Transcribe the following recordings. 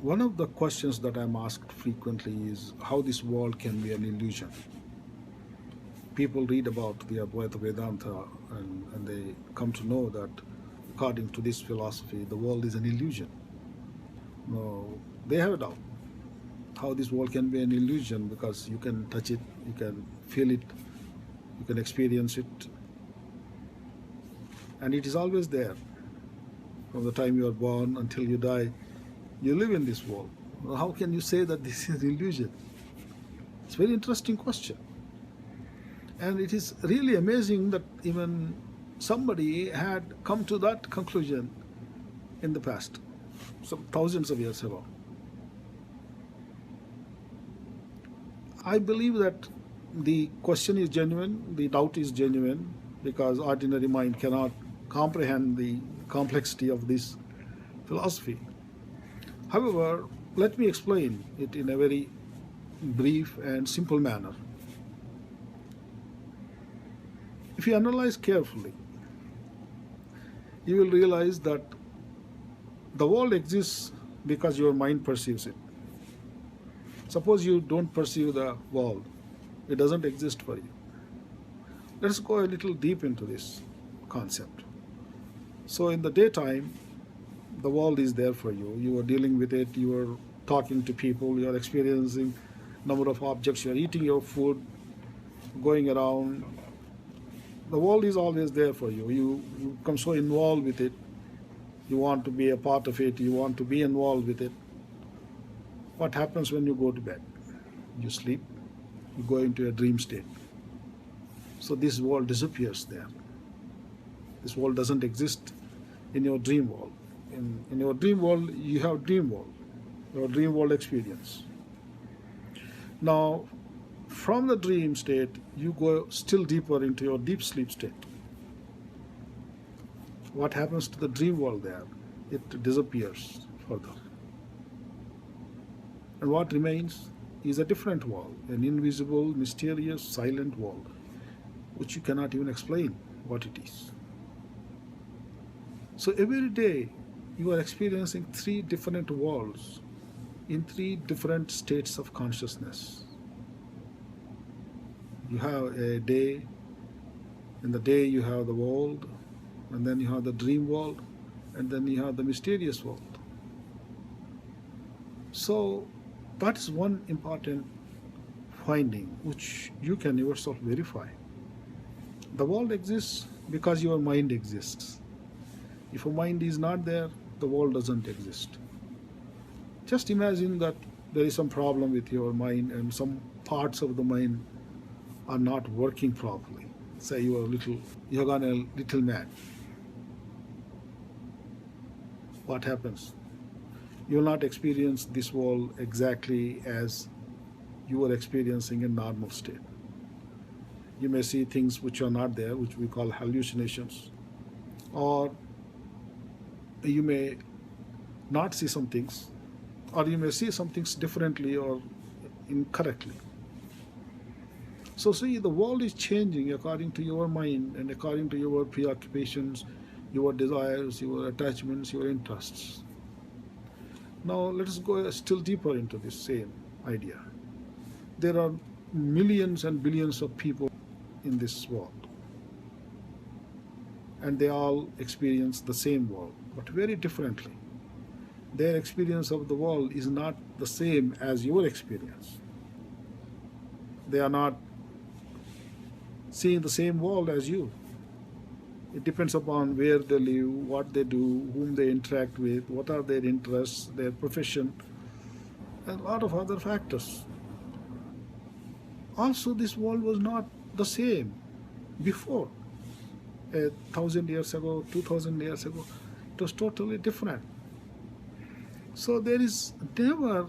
One of the questions that I'm asked frequently is how this world can be an illusion. People read about the Advaita Vedanta and they come to know that according to this philosophy, the world is an illusion. No, they have a doubt how this world can be an illusion because you can touch it, you can feel it, you can experience it, and it is always there. From the time you are born until you die, you live in this world. How can you say that this is illusion? It's a very interesting question. And it is really amazing that even somebody had come to that conclusion in the past, some thousands of years ago. I believe that the question is genuine, the doubt is genuine, because ordinary mind cannot comprehend the complexity of this philosophy. However, let me explain it in a very brief and simple manner. If you analyze carefully, you will realize that the world exists because your mind perceives it. Suppose you don't perceive the world, it doesn't exist for you. Let's go a little deep into this concept. So in the daytime, the world is there for you. You are dealing with it, you are talking to people, you are experiencing number of objects, you are eating your food, going around. The world is always there for you. You become so involved with it. You want to be a part of it. You want to be involved with it. What happens when you go to bed? You sleep. You go into a dream state. So this world disappears there. This world doesn't exist in your dream world. In your dream world, you have dream world, your dream world experience. Now, from the dream state, you go still deeper into your deep sleep state. What happens to the dream world there? It disappears further. And what remains is a different world, an invisible, mysterious, silent world, which you cannot even explain what it is. So every day, you are experiencing three different worlds in three different states of consciousness. You have a day, in the day you have the world, and then you have the dream world, and then you have the mysterious world. So that is one important finding which you can yourself verify. The world exists because your mind exists. If a mind is not there, the world doesn't exist. Just imagine that there is some problem with your mind and some parts of the mind are not working properly. Say you have gone a little mad. What happens? You will not experience this world exactly as you are experiencing in normal state. You may see things which are not there, which we call hallucinations, or you may not see some things, or you may see some things differently or incorrectly. So see, the world is changing according to your mind and according to your preoccupations, your desires, your attachments, your interests. Now let us go still deeper into this same idea. There are millions and billions of people in this world, and they all experience the same world, but very differently. Their experience of the world is not the same as your experience. They are not seeing the same world as you. It depends upon where they live, what they do, whom they interact with, what are their interests, their profession, and a lot of other factors. Also, this world was not the same before. 1,000 years ago, 2,000 years ago, it was totally different. So there is never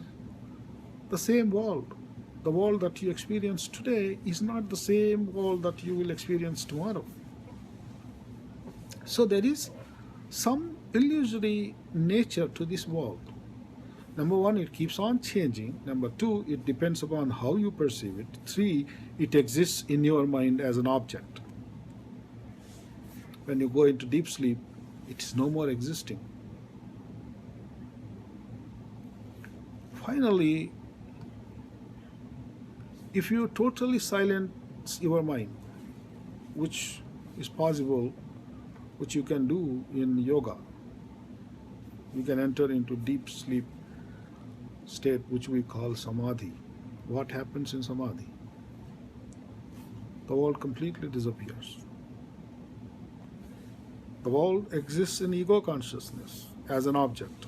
the same world. The world that you experience today is not the same world that you will experience tomorrow. So there is some illusory nature to this world. Number one, it keeps on changing. Number two, it depends upon how you perceive it. Three, it exists in your mind as an object. When you go into deep sleep, it is no more existing. Finally, if you totally silence your mind, which is possible, which you can do in yoga, you can enter into deep sleep state, which we call Samadhi. What happens in Samadhi? The world completely disappears. The world exists in ego consciousness as an object.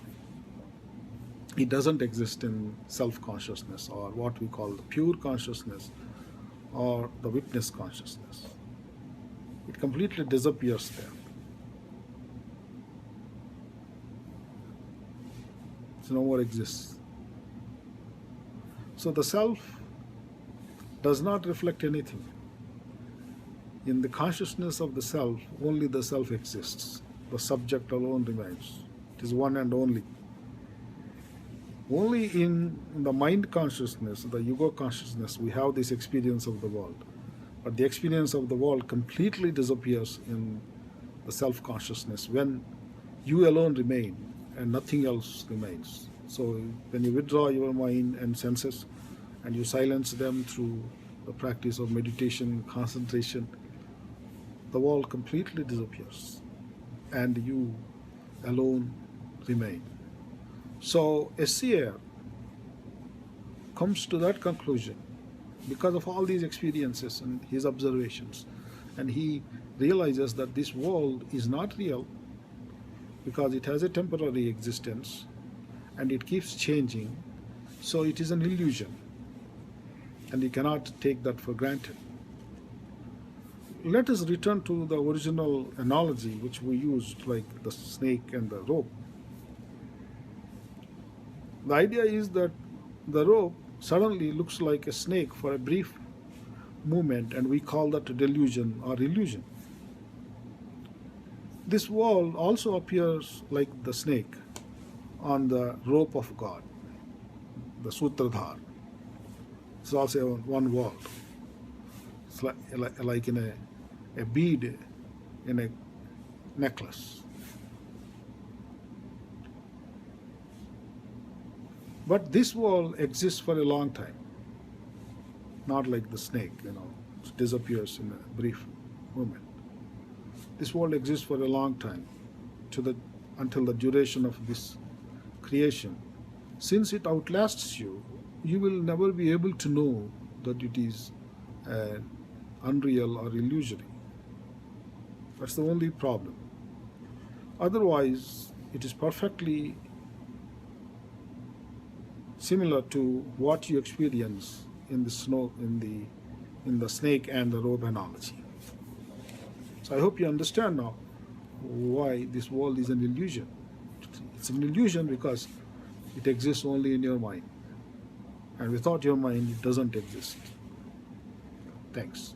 It doesn't exist in self-consciousness, or what we call the pure consciousness, or the witness consciousness. It completely disappears there. It no more exists. So the self does not reflect anything. In the consciousness of the self, only the self exists. The subject alone remains. It is one and only. Only in the mind consciousness, the ego consciousness, we have this experience of the world. But the experience of the world completely disappears in the self-consciousness when you alone remain and nothing else remains. So when you withdraw your mind and senses and you silence them through the practice of meditation, concentration, the world completely disappears and you alone remain. So a seer comes to that conclusion because of all these experiences and his observations, and he realizes that this world is not real because it has a temporary existence and it keeps changing, so it is an illusion and you cannot take that for granted. Let us return to the original analogy which we used, like the snake and the rope. The idea is that the rope suddenly looks like a snake for a brief moment, and we call that a delusion or illusion. This world also appears like the snake on the rope of God, the Sutradhar. It's also one world. It's like in a bead in a necklace. But this world exists for a long time, not like the snake, it disappears in a brief moment. This world exists for a long time, until the duration of this creation. Since it outlasts you, you will never be able to know that it is unreal or illusory. That's the only problem. Otherwise, it is perfectly similar to what you experience in the snake and the rope analogy. So I hope you understand now why this world is an illusion. It's an illusion because it exists only in your mind. And without your mind, it doesn't exist. Thanks.